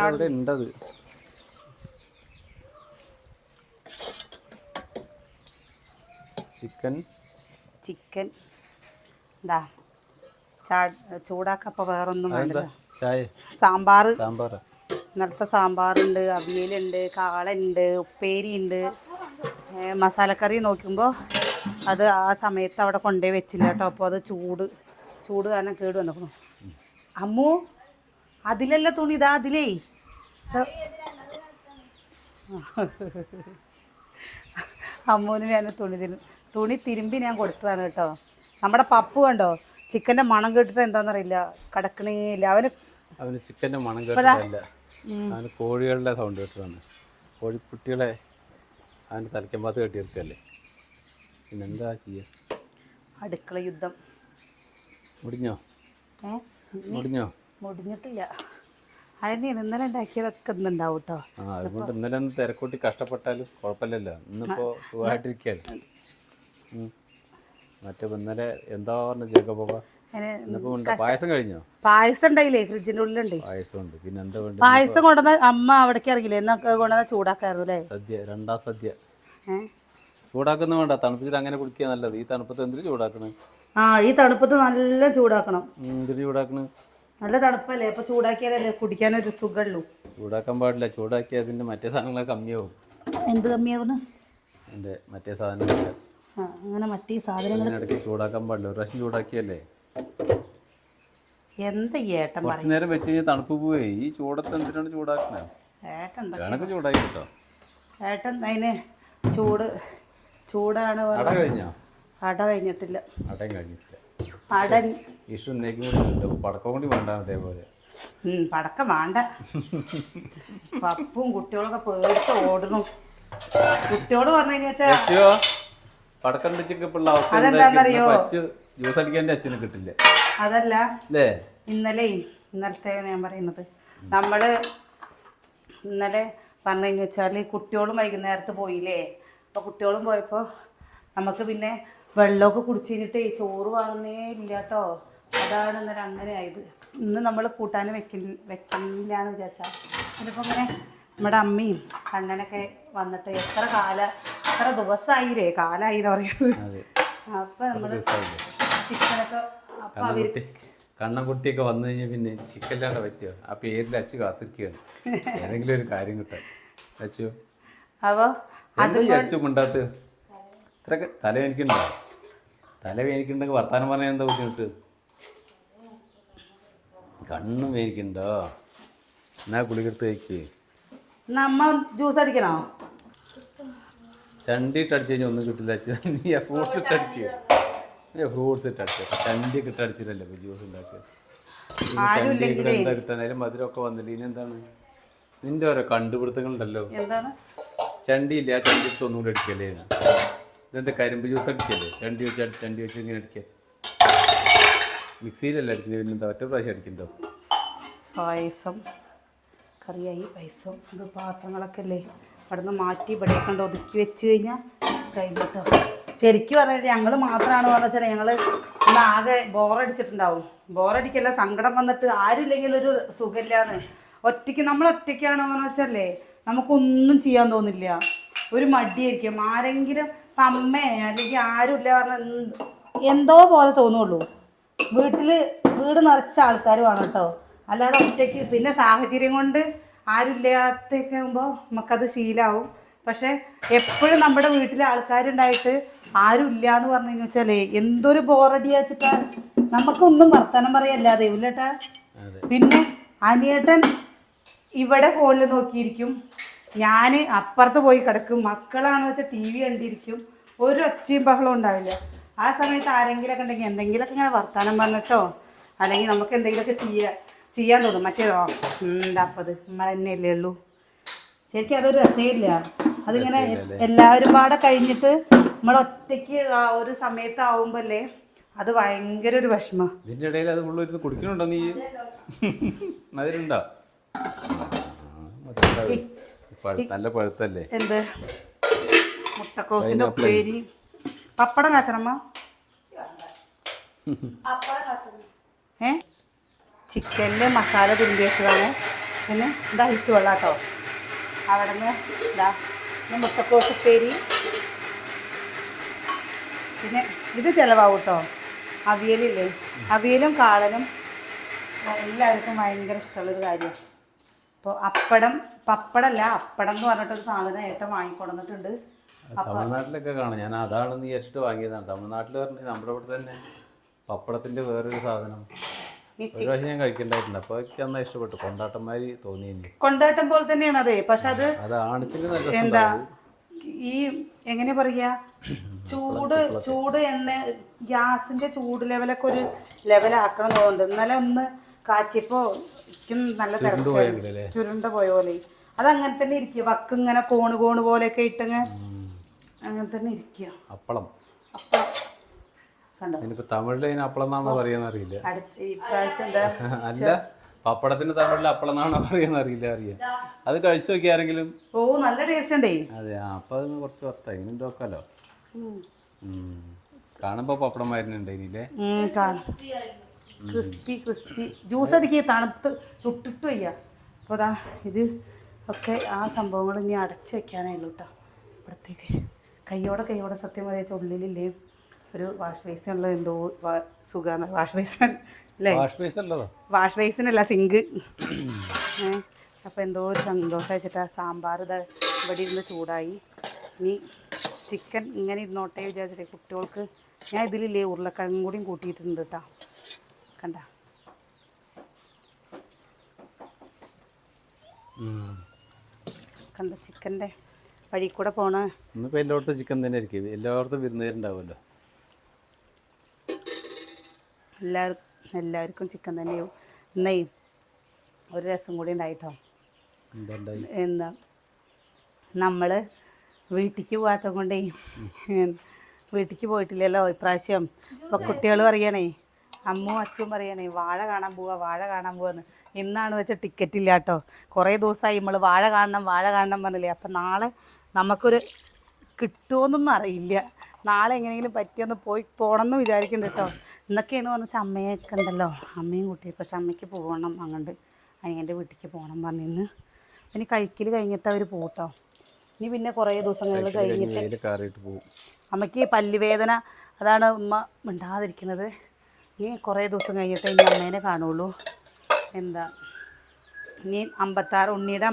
അവിടെ ഉണ്ടത്. ചിക്കൻ എന്താ ചൂടാക്കപ്പോ വേറൊന്നും വേണ്ട. സാമ്പാർ. ഇന്നലത്തെ സാമ്പാറുണ്ട്, അവിയലുണ്ട്, കാളുണ്ട്, ഉപ്പേരിയുണ്ട്. മസാലക്കറി നോക്കുമ്പോൾ അത് ആ സമയത്ത് അവിടെ കൊണ്ടുപോയി വെച്ചില്ല കേട്ടോ. അപ്പോൾ അത് ചൂട് കാരണം കേട് വന്നിരിക്കുന്നു. അമ്മു അതിലല്ല തുണി, ഇതാ അതിലേ. അമ്മൂന് ഞാൻ തുണി തിരുമ്പി ഞാൻ കൊടുത്തതാണ് കേട്ടോ. നമ്മുടെ പപ്പു കണ്ടോ ചിക്കൻ്റെ മണം കേട്ടിട്ട് എന്താണെന്നറിയില്ല കിടക്കണേയില്ല. അവന് ചിക്കൻ്റെ മണം കേട്ടിട്ടല്ല, അവന് കോഴികളുടെ സൗണ്ട് കേട്ടിട്ടാണ്. കോഴിക്കുട്ടികളെ അവൻ്റെ തലയ്ക്കമ്പാത്ത് കെട്ടിയിരിക്കല്ലേ. പിന്നെന്താ ചെയ്യുക? അടുക്കള യുദ്ധം മുടിഞ്ഞിട്ടില്ല. അതിന് ഇന്നലെ ഉണ്ടാക്കിയതൊക്കെ ഇന്നുണ്ടാവും കേട്ടോ. അതുകൊണ്ട് ഇന്നലെ ഒന്ന് തിരക്കൂട്ടി കഷ്ടപ്പെട്ടാലും കുഴപ്പമില്ലല്ലോ. ഇന്നിപ്പോൾ സുഖമായിട്ടിരിക്കുകയാണ്. മറ്റേ ഇന്നലെ എന്താ പറഞ്ഞ ജേക്കപ്പൊക്കെ ഇന്നിപ്പോ ഉണ്ട്. പായസം കഴിഞ്ഞോ? പായസം ഉണ്ടായില്ലേ ഫ്രിഡ്ജിന്റെ ഉള്ളിലുണ്ട്. പായസം ഉണ്ട്. പിന്നെ എന്താ വേണ്ട? പായസം കൊണ്ടുവന്ന അമ്മ അവിടേക്ക് ഇറങ്ങില്ലേ എന്നൊക്കെ കൊണ്ടുവന്ന ചൂടാക്കായിരുന്നു അല്ലേ? സദ്യ, രണ്ടാം സദ്യ. ചൂടാക്കുന്ന വേണ്ട, തണുപ്പിച്ചിട്ട് അങ്ങനെ കുടിക്കുക നല്ലത്. ഈ തണുപ്പത്ത് എന്തിനു ചൂടാക്കണേ? ആ ഈ തണുപ്പത്ത് നല്ല ചൂടാക്കണം. എന്തിനു ചൂടാക്കണ്? നല്ല തണുപ്പല്ലേ, അപ്പൊ ചൂടാക്കിയാലല്ലേ കുടിക്കാനൊരു സുഖമുള്ളൂ. ചൂടാക്കാൻ പാടില്ല. ചൂടാക്കി അതിന്റെ മറ്റേ സാധനങ്ങളൊക്കെ കമ്മിയാവും. എന്ത് കമ്മിയാവുന്നു? എൻ്റെ മറ്റേ സാധനങ്ങളൊക്കെ. അങ്ങനെ മറ്റേ സാധനങ്ങൾ ഇടയ്ക്ക് ചൂടാക്കാൻ പാടില്ല. ഒരു പ്രാവശ്യം ചൂടാക്കിയല്ലേ. എന്താ ഏട്ടൻ കുറച്ച് നേരം വെച്ച് കഴിഞ്ഞാൽ തണുപ്പ് പോയി. ഈ ചൂടത്ത് എന്തിനാണ് ചൂടാക്കണേ? വേണമെങ്കിൽ ചൂടാക്കി കേട്ടോ. ഏട്ടൻ അതിന് ചൂടാണ്. അട കഴിഞ്ഞോ? അട കഴിഞ്ഞിട്ടില്ല. അടയും കഴിഞ്ഞിട്ടില്ല. അട ഇഷു ഇന്നേക്കും കൂടി ഉണ്ട്. പടക്കം കൂടി വേണ്ട അതേപോലെ. പടക്കം വേണ്ട. പപ്പും കുട്ടികളൊക്കെ പേടിച്ച് ഓടണം. കുട്ടിയോട് പറഞ്ഞു വെച്ചാ പടക്കം പിള്ള അവസ്ഥ ജ്യൂസ് അടിക്കാൻ അച്ഛന് കിട്ടില്ല. അതല്ല ഇന്നലത്തെ ഞാൻ പറയുന്നത്, ഇന്നലെ പറഞ്ഞു വെച്ചാൽ കുട്ടിയോളും വൈകുന്നേരത്ത് പോയില്ലേ. അപ്പോൾ കുട്ടിയോളും പോയപ്പോൾ നമുക്ക് പിന്നെ വെള്ളമൊക്കെ കുടിച്ച് കഴിഞ്ഞിട്ട് ചോറ് വാങ്ങുന്നേ ഇല്ല കേട്ടോ. അതാണ് ഇന്നലെ അങ്ങനെ ആയത്. ഇന്ന് നമ്മൾ കൂട്ടാൻ വെക്കില്ല എന്ന് വിചാരിച്ചാൽ അതിപ്പോൾ ഇങ്ങനെ നമ്മുടെ അമ്മയും കണ്ണനൊക്കെ വന്നിട്ട് എത്ര ദിവസമായില്ലേ, കാലമായിന്ന് പറയുന്നത്. അപ്പം നമ്മൾ ചിക്കനൊക്കെ കണ്ണൻകുട്ടിയൊക്കെ വന്നു കഴിഞ്ഞാൽ പിന്നെ ചിക്കനില്ലാണ്ട് പറ്റുമോ? ആ പേരിൽ അച്ചു കാത്തിരിക്കുകയാണ് ഏതെങ്കിലും ഒരു കാര്യം കിട്ടാൻ. അച്ചു അപ്പോൾ അച്ചു മിണ്ടാത്ത ഇത്രയൊക്കെ തലവേനിക്കുണ്ടോ? തലവേനിക്കുണ്ടെങ്കിൽ വർത്താനം പറഞ്ഞാൽ എന്താ ബുദ്ധിമുട്ട്? കണ്ണും വേനിക്കുണ്ടോ? എന്നാ കുളികെടുത്ത് കഴിക്ക്. നമ്മ ജ്യൂസ് അടിക്കണോ? ചണ്ടിയിട്ട് അടിച്ചു കഴിഞ്ഞാൽ ഒന്നും കിട്ടില്ല. നീ ഫ്രൂട്ട്സ് ഇട്ട് അടിക്കുക. ഫ്രൂട്ട്സ് ഇട്ട് അടിക്കുക. ചണ്ടിയൊക്കെ ഇട്ട് അടിച്ചില്ലല്ലോ ജ്യൂസ് ഉണ്ടാക്കുക. ചണ്ടി കൂടെ എന്താ കിട്ടാനായാലും മധുരമൊക്കെ വന്നില്ല. ഇനി എന്താണ് നിന്റെ ഓരോ കണ്ടുപിടുത്തങ്ങളുണ്ടല്ലോ. ചണ്ടിയില്ല, ആ ചണ്ടി എടുത്ത് ഒന്നുകൂടെ അടിക്കല്ലേ? ഇതെന്താ കരിമ്പ് ജ്യൂസ് അടിക്കല്ലേ? ചണ്ടി വെച്ച് ഇങ്ങനെ അടിക്കുക. മിക്സിയിലല്ല അടിക്കുന്നത്. പിന്നെന്താ ഒറ്റ പ്രാവശ്യം അടിക്കണ്ടോ? പായസം കറിയായി. പായസം ഇത് പാത്രങ്ങളൊക്കെ അല്ലേ അവിടെ നിന്ന് മാറ്റി ഇവിടെ കൊണ്ട് ഒതുക്കി വെച്ച് കഴിഞ്ഞാൽ കഴിഞ്ഞിട്ടോ. ശരിക്കും പറഞ്ഞാൽ ഞങ്ങൾ മാത്രമാണ് പറഞ്ഞു വെച്ചാൽ ഞങ്ങൾ ഇന്ന് ആകെ ബോറടിച്ചിട്ടുണ്ടാവും. ബോറടിക്കല്ല, സങ്കടം വന്നിട്ട് ആരും ഇല്ലെങ്കിൽ ഒരു സുഖമില്ലാന്ന്. നമ്മൾ ഒറ്റയ്ക്കാണ് പറഞ്ഞു വെച്ചല്ലേ നമുക്കൊന്നും ചെയ്യാൻ തോന്നില്ല. ഒരു മടിയായിരിക്കും. ആരെങ്കിലും ഇപ്പം അമ്മേ അല്ലെങ്കിൽ ആരും ഇല്ല പറഞ്ഞാൽ എന്തോ പോലെ തോന്നുള്ളൂ. വീട് നിറച്ച ആൾക്കാർ വേണം കേട്ടോ. അല്ലാതെ ഒറ്റയ്ക്ക് പിന്നെ സാഹചര്യം കൊണ്ട് ആരും ഇല്ലാത്തൊക്കെ ആകുമ്പോൾ നമുക്കത് ശീലമാവും. പക്ഷെ എപ്പോഴും നമ്മുടെ വീട്ടിൽ ആൾക്കാരുണ്ടായിട്ട് ആരും ഇല്ല എന്ന് പറഞ്ഞു വെച്ചാൽ എന്തൊരു ബോറടി വെച്ചിട്ടാ. നമുക്കൊന്നും വർത്തമാനം പറയല്ലാതെ ഇല്ലേട്ടാ. പിന്നെ അനിയേട്ടൻ ഇവിടെ ഫോണിൽ നോക്കിയിരിക്കും, ഞാൻ അപ്പുറത്ത് പോയി കിടക്കും. മക്കളാണെന്ന് വെച്ചാൽ TV കണ്ടിരിക്കും. ഒരു ഒച്ചയും ബഹളവും ഉണ്ടാവില്ല. ആ സമയത്ത് ആരെങ്കിലുമൊക്കെ ഉണ്ടെങ്കിൽ എന്തെങ്കിലുമൊക്കെ ഇങ്ങനെ വർത്തമാനം പറഞ്ഞിട്ടോ അല്ലെങ്കിൽ നമുക്ക് എന്തെങ്കിലുമൊക്കെ ചെയ്യാൻ തോന്നും. മറ്റേതോ എന്താപ്പത് നമ്മൾ തന്നെയല്ലേ ഉള്ളൂ. ശരിക്കും അതൊരു രസമില്ല. അതിങ്ങനെ എല്ലാവരും പാടെ കഴിഞ്ഞിട്ട് നമ്മൾ ഒറ്റയ്ക്ക് ആ ഒരു സമയത്താവുമ്പോൾ അല്ലേ അത് ഭയങ്കര ഒരു വിഷമം. ഇതിൻ്റെ ഇടയിൽ അത് ഉള്ളൊരു കുടിക്കണുണ്ടോ നീ? മധുരണ്ടോ? നല്ല പഴുത്തല്ലേ? എന്ത് മുട്ടക്രോസിന്റെ ഉപ്പേരി, പപ്പടം കാച്ചണമ്മ. ചിക്കനിൽ മസാല തിരുമ്പി വെച്ചതാണ്. പിന്നെ ഇത് ഐസ് വെള്ളം കേട്ടോ. അവിടെ നിന്ന് മുട്ടക്രോസ് ഉപ്പേരി. പിന്നെ ഇത് ചിലവാകും കേട്ടോ. അവിയലില്ലേ, അവിയലും കാളനും എല്ലാവർക്കും ഭയങ്കര ഇഷ്ടമുള്ളൊരു കാര്യം. അപ്പോൾ പപ്പടമല്ല അപ്പടം എന്ന് പറഞ്ഞിട്ടൊരു സാധനം ഏട്ടൻ വാങ്ങിക്കൊണ്ടിട്ടുണ്ട്. തമിഴ്നാട്ടിലൊക്കെ കാണാം. ഞാൻ അതാണെന്ന് വിചാരിച്ചിട്ട് വാങ്ങിയതാണ്. തമിഴ്നാട്ടിൽ പറഞ്ഞാൽ നമ്മുടെ ഇവിടെ തന്നെ പപ്പടത്തിൻ്റെ വേറൊരു സാധനം ഒരു പ്രാവശ്യം ഞാൻ കഴിക്കണ്ടായിട്ടുണ്ട്. അപ്പോൾ എനിക്ക് എന്നാ ഇഷ്ടപ്പെട്ടു. കൊണ്ടാട്ടന്മാര് തോന്നി. കൊണ്ടാട്ടം പോലെ തന്നെയാണ് അത്. പക്ഷെ അത് എന്താ ഈ എങ്ങനെ പറയാ, ചൂട് എണ്ണ ഗ്യാസിന്റെ ചൂട് ലെവലൊക്കെ ഒരു ലെവലാക്കണം തോന്നുന്നുണ്ട്. ഇന്നലെ ഒന്ന് കാച്ചിയപ്പോ നല്ല തിരക്ക് ചുരുണ്ട പോയ പോലെ. അതങ്ങനെ തന്നെ ഇരിക്കുക. വക്ക് ഇങ്ങനെ കോണ് പോലെയൊക്കെ ഇട്ടങ്ങ് അങ്ങനെ തന്നെ ഇരിക്കുക. അപ്പളം തമിഴില് അപ്പളം എന്നാണോ പറയാന്ന് അറിയില്ല. അല്ല, പപ്പടത്തിന് തമിഴിൽ അപ്പളം എന്നാണോ പറയാന്ന് അറിയില്ല. അത് കഴിച്ചു നോക്കി ആരെങ്കിലും? ഓ നല്ല ടേസ്റ്റ് ഉണ്ടേ. അതെ, അപ്പൊ അത് കുറച്ച് വർത്തായി നോക്കാലോ. കാണുമ്പോൾ പപ്പടം മരുന്നുണ്ടായില്ലേ? ക്രിസ്പി ജ്യൂസ് അടിക്കുക തണുത്ത് ചുട്ടിട്ട് വയ്യ. അപ്പോൾ അതാ ഇത് ഒക്കെ ആ സംഭവങ്ങൾ ഇനി അടച്ച് വെക്കാനായുള്ളൂ കേട്ടോ. ഇവിടത്തേക്ക് കയ്യോടെ സത്യം പറയാ ഉള്ളിലില്ലേ ഒരു വാഷ് ബേസിൻ ഉള്ളത് എന്തോ സുഖമാണ്. വാഷ് ബേസിൻ അല്ലേ? വാഷ് ബേസിനല്ല, സിങ്ക്. അപ്പോൾ എന്തോ ഒരു സന്തോഷം വെച്ചിട്ടാ. സാമ്പാർ ഇതാ ഇവിടെ ഇരുന്ന് ചൂടായി. ഇനി ചിക്കൻ ഇങ്ങനെ ഇരുന്നോട്ടെ വിചാരിച്ചിട്ട് കുട്ടികൾക്ക് ഞാൻ ഇതിലില്ലേ ഉരുളക്കിഴങ്ങും കൂടിയും കൂട്ടിയിട്ടുണ്ട് കേട്ടോ. കണ്ട കണ്ട ചിക്കൻ്റെ വഴി കൂടെ പോണ. ഇന്നിപ്പോൾ എല്ലായിടത്തും ചിക്കൻ തന്നെ ആയിരിക്കും. എല്ലായിടത്തും വിരുന്നുകാരുണ്ടാവുമല്ലോ. എല്ലാവർക്കും ചിക്കൻ തന്നെയാവും. ഇന്നേ ഒരു രസം കൂടി ഉണ്ടായിട്ടോ. എന്താ നമ്മൾ വീട്ടിലേക്ക് പോകാത്ത കൊണ്ടേ വീട്ടിലേക്ക് പോയിട്ടില്ലല്ലോ ഇപ്രാവശ്യം. അപ്പോൾ കുട്ടികൾ പറയണേ, അമ്മും അച്ഛനും പറയണേ വാഴ കാണാൻ പോവാന്ന്. ഇന്നാണ് വെച്ച ടിക്കറ്റ് ഇല്ല കേട്ടോ. കുറേ ദിവസമായി നമ്മൾ വാഴ കാണണം പറഞ്ഞില്ലേ. അപ്പം നാളെ നമുക്കൊരു കിട്ടുമോന്നൊന്നും അറിയില്ല. നാളെ എങ്ങനെയെങ്കിലും പറ്റിയൊന്ന് പോകണമെന്ന് വിചാരിക്കുന്നുണ്ട് കേട്ടോ. എന്നൊക്കെയാണ് പറഞ്ഞാൽ അമ്മയൊക്കെ ഉണ്ടല്ലോ, അമ്മയും കുട്ടിയും. പക്ഷെ അമ്മയ്ക്ക് പോകണം, അങ്ങോട്ട് അനിയൻ്റെ വീട്ടിലേക്ക് പോകണം പറഞ്ഞിന്ന്. ഇനി കഴിക്കൽ കഴിഞ്ഞിട്ട് അവർ പോകട്ടോ. ഇനി പിന്നെ കുറേ ദിവസങ്ങൾ കഴിഞ്ഞിട്ട് അമ്മയ്ക്ക് പല്ലുവേദന, അതാണ് ഉമ്മ മിണ്ടാതിരിക്കുന്നത്. ഇനി കുറേ ദിവസം കഴിഞ്ഞിട്ട് ഇനി അമ്മേനെ കാണുള്ളൂ. എന്താ ഇനി 56 ഉണ്ണിയുടെ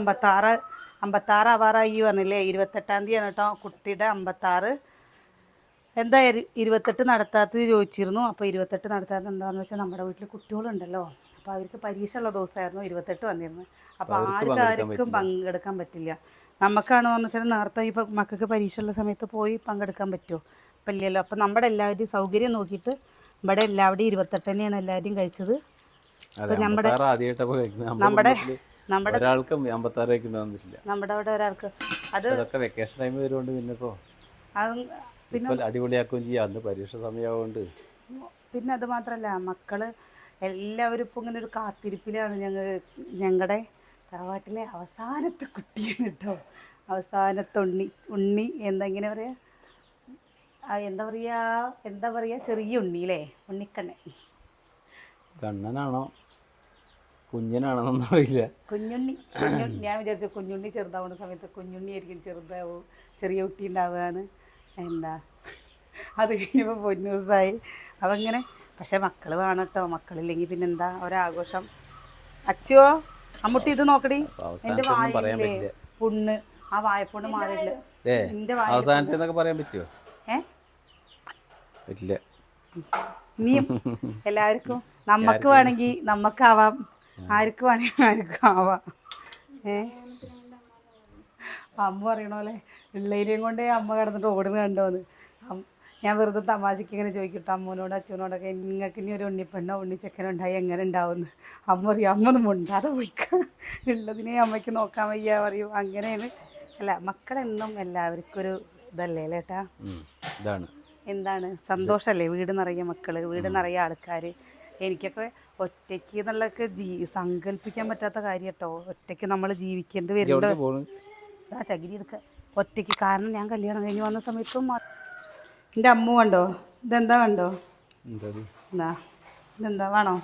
56 ആവാറായി പറഞ്ഞില്ലേ. 28-ാം തീയതിയാണ് കേട്ടോ കുട്ടിയുടെ 56. എന്താ 28 നടത്താത്തത് ചോദിച്ചിരുന്നു. അപ്പോൾ 28 നടത്താത്തത് എന്താണെന്ന് വെച്ചാൽ നമ്മുടെ വീട്ടിൽ കുട്ടികളുണ്ടല്ലോ. അപ്പോൾ അവർക്ക് പരീക്ഷ ഉള്ള ദിവസമായിരുന്നു 28 വന്നിരുന്നത്. അപ്പോൾ ആർക്കും പങ്കെടുക്കാൻ പറ്റില്ല. നമുക്കാണെന്ന് വെച്ചാൽ നേരത്തെ ഇപ്പോൾ മക്കൾക്ക് പരീക്ഷ ഉള്ള സമയത്ത് പോയി പങ്കെടുക്കാൻ പറ്റുമോ? അപ്പം ഇല്ലല്ലോ. അപ്പം നമ്മുടെ എല്ലാവരുടെയും സൗകര്യം നോക്കിയിട്ട് ഇവിടെ എല്ലാവരുടെയും 28 തന്നെയാണ് എല്ലാവരും കഴിച്ചത്. നമ്മുടെ അവിടെ ഒരാൾക്ക് അത് വെക്കേഷൻ ടൈം വരുന്നുണ്ട്. പിന്നെ അടിപൊളിയാക്കുകയും ചെയ്യാം. അന്ന് പരീക്ഷ സമയമാകൊണ്ട്. പിന്നെ അത് മാത്രമല്ല, മക്കള് എല്ലാവരും ഇപ്പോൾ ഇങ്ങനെ ഒരു കാത്തിരിപ്പിലാണ്. ഞങ്ങളുടെ തറവാട്ടിലെ അവസാനത്തെ കുട്ടിയാണ് കേട്ടോ. അവസാനത്തെ ഉണ്ണി എന്താ പറയുക ചെറിയ ഉണ്ണിയില്ലേ, ഉണ്ണിക്കണ്ണൻ. കണ്ണനാണോ കുഞ്ഞനാണോന്നൊന്നും അറിയില്ല. കുഞ്ഞുണ്ണി ഞാൻ വിചാരിച്ചു കുഞ്ഞുണ്ണി ചെറുതാവുന്ന സമയത്ത് കുഞ്ഞുണ്ണി ആയിരിക്കും ചെറുതാവും, ചെറിയ കുട്ടി ഉണ്ടാവുകയാണ്. എന്താ അത് കഴിഞ്ഞപ്പോൾ പൊന്നൂസായി. അപ്പം ഇങ്ങനെ പക്ഷെ മക്കൾ വേണം കേട്ടോ. മക്കളില്ലെങ്കിൽ പിന്നെന്താ ഒരാഘോഷം. അച്ചുവോ അമ്മുട്ടി ഇത് നോക്കടി, എൻ്റെ വായില്ലേ പുണ്ണ്, ആ വായപ്പുണ്ണ് മാറിയില്ല. എൻ്റെ അവസാനത്തെ പറയാൻ പറ്റുമോ? പറ്റില്ല. ഇനിയും എല്ലാവർക്കും നമുക്ക് വേണമെങ്കിൽ നമുക്കാവാം, ആർക്ക് വേണമെങ്കിൽ ആർക്കും ആവാം. അമ്മ പറയണ പോലെ പിള്ളേരെയും കൊണ്ടേ അമ്മ കിടന്നിട്ട് ഓടുന്ന കണ്ടോന്ന്. ഞാൻ വെറുതെ തമാശയ്ക്ക് ഇങ്ങനെ ചോദിക്കട്ടോ അമ്മൂനോട് അച്ഛനോടൊക്കെ, നിങ്ങൾക്ക് ഇനി ഒരു ഉണ്ണിപ്പെണ്ണോ ഉണ്ണിച്ചക്കനുണ്ടായി എങ്ങനെ ഉണ്ടാവുമെന്ന്. അമ്മ പറയും അമ്മ ഒന്നും മുണ്ടാതെ പോയിക്കാം, ഉള്ളതിനെ അമ്മയ്ക്ക് നോക്കാൻ വയ്യ പറയും. അങ്ങനെയാണ്. അല്ല മക്കളെന്നും എല്ലാവർക്കും ഒരു ഇതല്ലേ ചേട്ടാ. എന്താണ് സന്തോഷമല്ലേ വീട് നിറയെ മക്കൾ, വീട് നിറയെ ആൾക്കാർ. എനിക്കൊക്കെ ഒറ്റയ്ക്ക് എന്നുള്ളതൊക്കെ സങ്കല്പിക്കാൻ പറ്റാത്ത കാര്യം കേട്ടോ. ഒറ്റയ്ക്ക് നമ്മൾ ജീവിക്കേണ്ടി വരുന്നുണ്ട്. ആ ചകിരി എടുക്കുക ഒറ്റയ്ക്ക്. കാരണം ഞാൻ കല്യാണം കഴിഞ്ഞ് വന്ന സമയത്തും എൻ്റെ അമ്മ കണ്ടോ, ഇതെന്താ കണ്ടോ, എന്താ ഇതെന്താ വേണോ?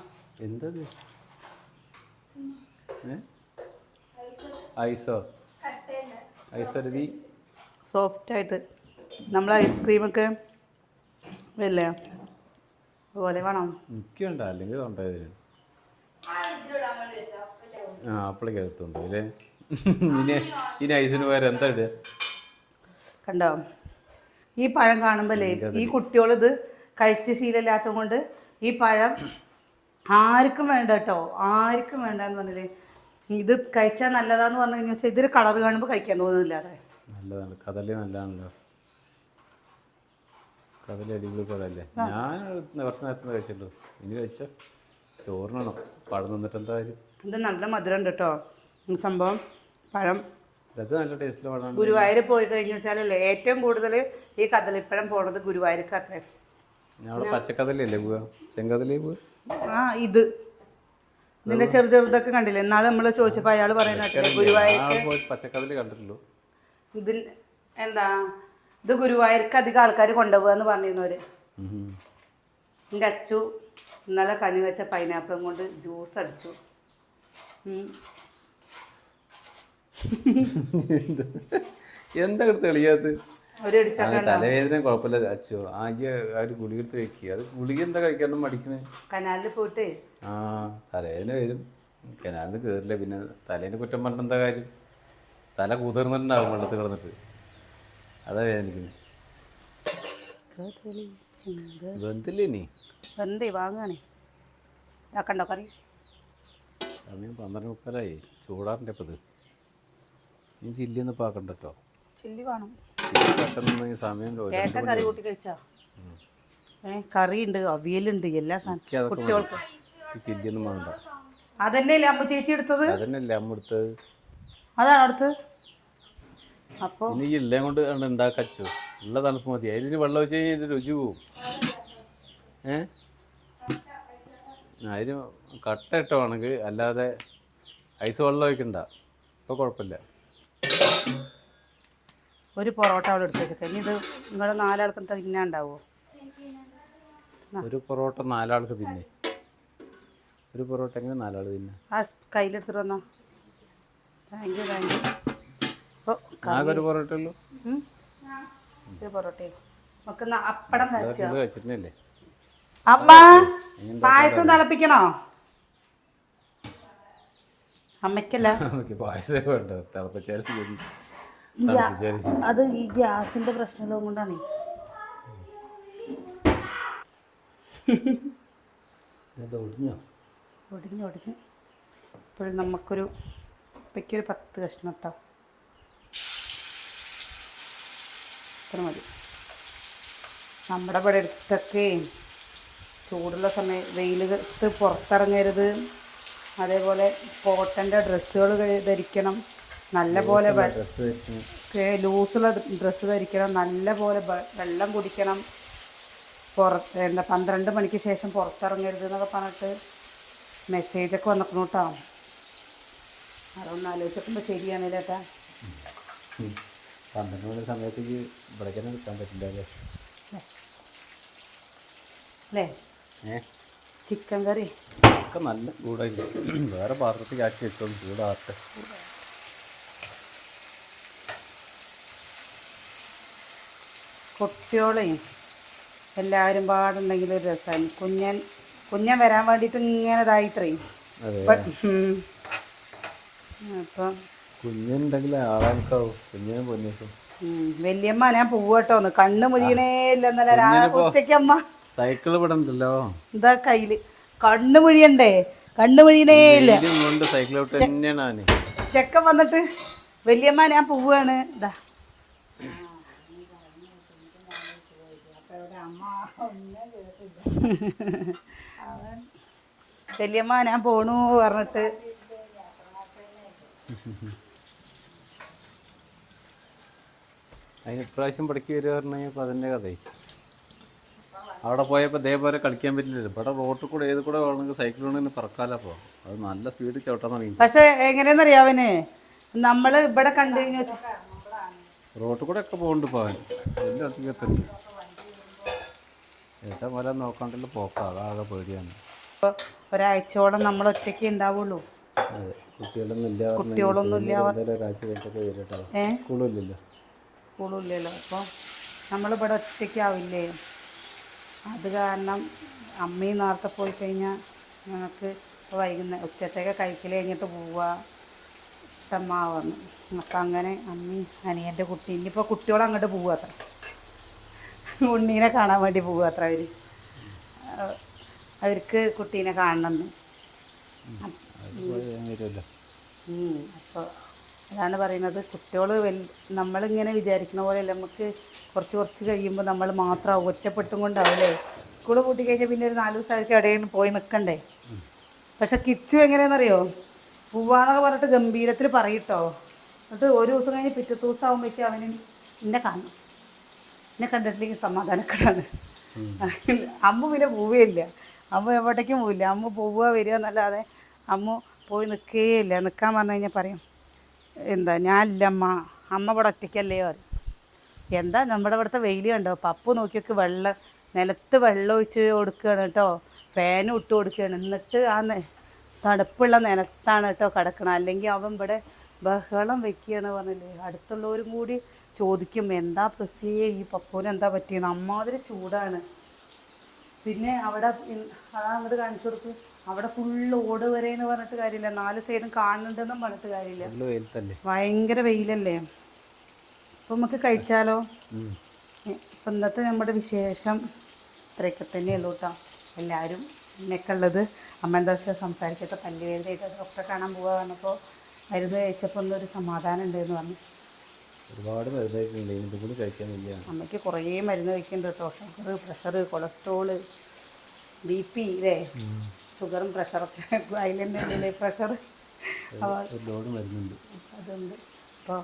സോഫ്റ്റായിട്ട് നമ്മൾ ഐസ്ക്രീമൊക്കെ അല്ലേ അതുപോലെ വേണോ? എനിക്കുണ്ടോ അല്ലെങ്കിൽ അപ്പളേക്കകത്തുണ്ടോ അല്ലേ? ഇനി ഐസിന് വേറെ എന്താ ഇടുക? കണ്ടോ ഈ പഴം കാണുമ്പോഴേ ഈ കുട്ടികളിത് കഴിച്ച ശീലമില്ലാത്തത് കൊണ്ട് ഈ പഴം ആർക്കും വേണ്ട കേട്ടോ, ആർക്കും വേണ്ടെന്ന് പറഞ്ഞില്ലേ. ഇത് കഴിച്ചാൽ നല്ലതാന്ന് പറഞ്ഞു കഴിഞ്ഞാൽ വെച്ചാൽ ഇതൊരു കളർ കാണുമ്പോൾ കഴിക്കാൻ തോന്നുന്നില്ലാതെ. നല്ലതാണ്, കദളി നല്ലതാണല്ലോ. കദളി അടിപൊളി പഴമല്ലേ. ഞാൻ കുറച്ച് നേരത്തെ കഴിച്ചല്ലോ, ഇനി കഴിച്ചോ. ചോറിനാണോ പഴം നിന്നിട്ട് എന്താ കാര്യം? ഇത് നല്ല മധുരം ഉണ്ട് കേട്ടോ സംഭവം. പഴം അത് നല്ല ടേസ്റ്റിലെ പഴമാണ്. ഗുരുവായൂർ പോയി കഴിഞ്ഞു വെച്ചാലല്ലേ ഏറ്റവും കൂടുതൽ ഈ കദളിപ്പഴം പോണത് ഗുരുവായൂർക്ക് അത്രേ. ഞങ്ങൾ പച്ചക്കദളിയല്ലേ പോവുക, ചെങ്കദളി പോവുക. ഇത് ഇതിന്റെ ചെറുതൊക്കെ കണ്ടില്ലേ എന്നാൾ നമ്മൾ ചോദിച്ചപ്പോൾ അയാൾ പറയുന്ന ഗുരുവായൂർ പച്ചക്കദളി കണ്ടിട്ടുള്ളൂ. ഇതിൽ എന്താ ഇത് ഗുരുവായൂർക്ക് അധികം ആൾക്കാർ കൊണ്ടുപോകാന്ന് പറഞ്ഞിരുന്നവര്. എൻ്റെ അച്ചു ഇന്നലെ കണി വെച്ച പൈനാപ്പിളും കൊണ്ട് ജ്യൂസ് അടിച്ചു. എന്താ എടുത്ത് കളിയാത്ത്? ഒരു തലവേദന കുഴപ്പമില്ല അച്ചു. ആദ്യ ആ ഒരു ഗുളിക എടുത്ത് വെക്കുക. അത് ഗുളിക എന്താ കഴിക്കാനും മടിക്കണേ? കനാലിൽ പോയിട്ട് തലവേദന വരും. കനാലിൽ കയറില്ല. പിന്നെ തലേനെ കുറ്റം പറഞ്ഞ എന്താ കാര്യം? തല കുതിർന്നിട്ടുണ്ടാവും വെള്ളത്തിൽ കിടന്നിട്ട്. അതാ വേദനിക്കുന്നത്. വെന്തില്ലേ നീ? വെന്തേ വാങ്ങാണേ. ഇതാക്കണ്ടോ കറി? സമയം 12:30 ചൂടാറിൻ്റെ അപ്പം ഇത്. നീ ചില്ലിയൊന്നും പാക്കണ്ട കേട്ടോ. ചില്ലി വേണം. സമയം ഏട്ടൻ കറി കൂട്ടി കഴിച്ചാ? കറി ഉണ്ട്, അവിയലുണ്ട്, എല്ലാ സാധനം കുട്ടികൾക്ക്. ചില്ലിയൊന്നും വേണ്ട. അതന്നെയല്ലേ അമ്മ ചേച്ചി എടുത്തത്? അതന്നെയല്ലേ അമ്മ എടുത്തത്. അതാണ് അടുത്ത്. അപ്പൊ ഇനി എല്ലാം കൊണ്ട് ഉണ്ടാക്കച്ചു. ഉള്ള തണുപ്പ് മതി. അതിന് വെള്ളം വെച്ച് കഴിഞ്ഞാൽ രുചി പോവും. അതിന് കട്ട ഇട്ടവാണെങ്കിൽ, അല്ലാതെ ഐസ് വെള്ളം ഒഴിക്കണ്ട. ഇപ്പോൾ കുഴപ്പമില്ല. ഒരു പൊറോട്ട അവിടെ എടുത്തേക്ക്. ഇനി ഇത് നിങ്ങൾ 4 ആൾക്ക് തിന്നാണ്ടാവോ? ഒരു പൊറോട്ട 4 ആൾക്ക് തിന്നെ. ഒരു പൊറോട്ട എങ്ങനെ 4 ആൾ തിന്നെ? ആ കയ്യിലെടുത്തിട്ട് വന്നോ. Thank you. ഒരു പൊറോട്ട ഉള്ളൂ. ഒരു പൊറോട്ടയോ? നമുക്ക് അപ്പടം കഴിച്ചിട്ടില്ലേ? അമ്മ പായസം തിളപ്പിക്കണോ? അമ്മയ്ക്കല്ല, പായസം വേണ്ട. തിളപ്പിച്ചാൽ അത് ഈ ഗ്യാസിന്റെ പ്രശ്നം കൊണ്ടാണ്. ഒടിഞ്ഞു. ഇപ്പോൾ നമുക്കൊരു ഇപ്പൊക്കൊരു 10 കഷ്ണം കേട്ടോ. ഇത്ര മതി. നമ്മുടെ ഇവിടെ അടുത്തൊക്കെ ചൂടുള്ള സമയം വെയിലത്ത് പുറത്തിറങ്ങരുത്. അതേപോലെ കോട്ടൻ്റെ ഡ്രസ്സുകൾ ധരിക്കണം. നല്ല പോലെ ലൂസുള്ള ഡ്രസ്സ് ധരിക്കണം. നല്ല പോലെ വെള്ളം കുടിക്കണം. 12 മണിക്ക് ശേഷം പുറത്തിറങ്ങരുത് എന്നൊക്കെ പറഞ്ഞിട്ട് മെസ്സേജൊക്കെ വന്നിരിക്കണം കേട്ടോ. അതൊന്ന് ആലോചിച്ചപ്പോൾ ശരിയാണ് ചേട്ടാ. 12 മണി സമയത്തേക്ക് ഇവിടേക്ക് എടുക്കാൻ പറ്റില്ല അല്ലേ? ചിക്കൻ കറി ഒക്കെ നല്ല ചൂടായി. വേറെ പാത്രത്തിൽ ആക്കി വെച്ചോളൂ. ചൂടാകട്ടെ. കുട്ടിയോളെയും എല്ലാവരും പാടുണ്ടെങ്കിൽ ഒരു രസമാണ്. കുഞ്ഞൻ വരാൻ വേണ്ടിയിട്ട് ഇങ്ങനെ ഇതായിത്രേ. അപ്പം കുഞ്ഞുണ്ടെങ്കിൽ ആളാക്കാവും. കുഞ്ഞിനെ പൊന്നേശം. വല്യമ്മ ഞാൻ പോവട്ടോന്ന്. കണ്ണ് മുഴിയണേ ഇല്ലെന്നല്ല ഉച്ചയ്ക്ക് അമ്മ സൈക്കിള് വിടണ്ടല്ലോ. ഇതാ കയ്യില്. കണ്ണ് മുഴിയണ്ടേ? കണ്ണ് മുഴിയണേ ഇല്ല. സൈക്കിളോട്ട് തന്നെയാണ് ചെക്കൻ വന്നിട്ട് വല്യമ്മ ഞാൻ പോവാണ്. ഇതാ വല്യമ്മ ഞാൻ പോണു പറഞ്ഞിട്ട് അതിന് ഇപ്രാവശ്യം പടക്കി വരിക പറഞ്ഞപ്പോൾ അതിൻ്റെ കഥ. അവിടെ പോയപ്പോൾ ഇതേപോലെ കളിക്കാൻ പറ്റില്ലല്ലോ. ഇവിടെ റോട്ടിൽ കൂടെ ഏത് കൂടെ വേണമെങ്കിൽ സൈക്കിൾ വേണമെങ്കിൽ പറക്കാലോ. അപ്പോൾ അത് നല്ല സ്പീഡിൽ ചവിട്ടാൻ തുടങ്ങി. പക്ഷെ എങ്ങനെയാണെന്നറിയാവന് നമ്മൾ ഇവിടെ കണ്ടു കഴിഞ്ഞാൽ റോട്ടിൽ കൂടെ ഒക്കെ പോകുന്നുണ്ട് പോകാൻ. വലിയ അധികത്തുണ്ട്. ഏട്ടാ പോലെ നോക്കാണ്ടല്ലോ പോക്കാം. അതാകെ പേടിയാണ്. ഇപ്പോൾ ഒരാഴ്ചയോളം നമ്മൾ ഒറ്റയ്ക്ക് ഉണ്ടാവുള്ളൂ. അതെ, കുട്ടികളൊന്നുമില്ല. ഒരാഴ്ച കഴിഞ്ഞിട്ടൊക്കെ വരട്ടോ. സ്കൂളും ഇല്ലല്ലോ. അപ്പോൾ നമ്മളിവിടെ ഒറ്റയ്ക്കാവില്ലേ? അത് കാരണം അമ്മയും നേരത്തെ പോയി കഴിഞ്ഞാൽ ഞങ്ങൾക്ക് ഉച്ചത്തേക്ക് കഴിക്കൽ കഴിഞ്ഞിട്ട് പോവുക ഇഷ്ടമാവുന്നു. അപ്പം അങ്ങനെ അമ്മയും അനിയൻ്റെ കുട്ടി ഇനിയിപ്പോൾ കുട്ടിയോട് അങ്ങോട്ട് പോവുക അത്ര. ഉണ്ണീനെ കാണാൻ വേണ്ടി പോവുക അത്ര. അവർക്ക് കുട്ടീനെ കാണണമെന്ന്. അപ്പോൾ അതാണ് പറയുന്നത്. കുട്ടികൾ നമ്മളിങ്ങനെ വിചാരിക്കുന്ന പോലെയല്ല. നമുക്ക് കുറച്ച് കഴിയുമ്പോൾ നമ്മൾ മാത്രം ഒറ്റപ്പെട്ടും കൊണ്ടാവില്ലേ? സ്കൂൾ പൂട്ടി കഴിഞ്ഞാൽ പിന്നെ ഒരു 4 ദിവസമായിരിക്കും എവിടെയെങ്കിലും പോയി നിൽക്കണ്ടേ. പക്ഷെ കിച്ചു എങ്ങനെയാണെന്നറിയോ? പോവാന്നൊക്കെ പറഞ്ഞിട്ട് ഗംഭീരത്തിൽ പറയിട്ടോ. എന്നിട്ട് ഒരു ദിവസം കഴിഞ്ഞ് പിറ്റത്തെ ദിവസം ആകുമ്പോഴേക്കും അവന് എന്നെ കാണണം. എന്നെ കണ്ടിട്ടില്ലെങ്കിൽ സമാധാനക്കേടാണ്. അമ്മ പിന്നെ പോവുകയില്ല. അമ്മ എവിടേക്കും പോവില്ല. അമ്മ പോവുക വരിക എന്നല്ലാതെ അമ്മ പോയി നിൽക്കുകയില്ല. നിൽക്കാൻ പറഞ്ഞു കഴിഞ്ഞാൽ പറയും എന്താ ഞാനില്ല അമ്മ ഇവിടെ ഒറ്റയ്ക്കല്ലേ പറയും. എന്താ നമ്മുടെ ഇവിടുത്തെ വെയിൽ കണ്ടോ? പപ്പു നോക്കിയൊക്കെ നിലത്ത് വെള്ളം ഒഴിച്ച് കൊടുക്കുകയാണ് കേട്ടോ, ഫാനും ഇട്ട് കൊടുക്കുകയാണ്. എന്നിട്ട് ആ തണുപ്പുള്ള നിലത്താണ് കേട്ടോ കിടക്കണം. അല്ലെങ്കിൽ അവൻ ഇവിടെ ബഹളം വെക്കുകയാണ് പറഞ്ഞില്ലേ. അടുത്തുള്ളവരും കൂടി ചോദിക്കും എന്താ പ്രസിയെ ഈ പപ്പൂന് എന്താ പറ്റിയത്, അമ്മാതിരി ചൂടാണ്. പിന്നെ അവിടെ അതാ അങ്ങോട്ട് കാണിച്ചു കൊടുക്കും, അവിടെ ഫുള്ള് ഓട് വരെ എന്ന് പറഞ്ഞിട്ട് കാര്യമില്ല, 4 സൈഡും കാണുന്നുണ്ടെന്നും പറഞ്ഞിട്ട് കാര്യമില്ല, ഭയങ്കര വെയിലല്ലേ. അപ്പം നമുക്ക് കഴിച്ചാലോ. അപ്പം ഇന്നത്തെ നമ്മുടെ വിശേഷം ഇത്രയൊക്കെ തന്നെയുള്ളൂ കേട്ടോ. എല്ലാവരും എന്നൊക്കെ ഉള്ളത് അമ്മ എന്താ വെച്ചാൽ സംസാരിച്ചിട്ട് പല്ലുവേദനയായിട്ട് ഡോക്ടറെ കാണാൻ പോകാൻ പറഞ്ഞപ്പോൾ മരുന്ന് കഴിച്ചപ്പോൾ ഒന്നൊരു സമാധാനം ഉണ്ടെന്ന് പറഞ്ഞു. ഒരുപാട് മരുന്ന് കൂടി കഴിക്കാൻ വയ്യ. അമ്മയ്ക്ക് കുറേ മരുന്ന് കഴിക്കുന്നുണ്ട് കേട്ടോ, ഷുഗർ, പ്രഷർ, കൊളസ്ട്രോള്, BP ഇല്ലേ, ഷുഗറും പ്രഷറൊക്കെ അതിലെന്നെ പ്രഷർ ഒരുപാട് മരുന്നുണ്ട് അതുണ്ട്. അപ്പോൾ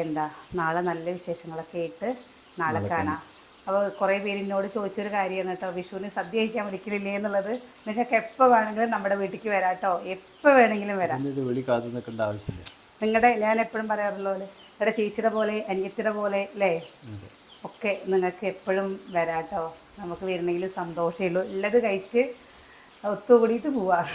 എന്താ നാളെ നല്ല വിശേഷങ്ങളൊക്കെ ആയിട്ട് നാളെ കാണാം. അപ്പോൾ കുറേ പേര് എന്നോട് ചോദിച്ചൊരു കാര്യമാണ് കേട്ടോ, വിഷുവിന് സദ്യ കഴിക്കാൻ വിളിക്കലില്ലേ എന്നുള്ളത്. നിങ്ങൾക്ക് എപ്പോൾ വേണമെങ്കിലും നമ്മുടെ വീട്ടിലേക്ക് വരാം കേട്ടോ, എപ്പോൾ വേണമെങ്കിലും വരാം. വിളി കാത്തു നിൽക്കേണ്ട ആവശ്യമില്ല. നിങ്ങളുടെ ഞാൻ എപ്പോഴും പറയാറുള്ള പോലെ നിങ്ങളുടെ ചേച്ചിയുടെ പോലെ അനിയത്തിയുടെ പോലെ അല്ലേ ഒക്കെ നിങ്ങൾക്ക് എപ്പോഴും വരാം കേട്ടോ. നമുക്ക് വരണമെങ്കിൽ സന്തോഷമേ ഉള്ളൂ, ഉള്ളത് കഴിച്ച് ഒത്തുകൂടിയിട്ട് പോവാം.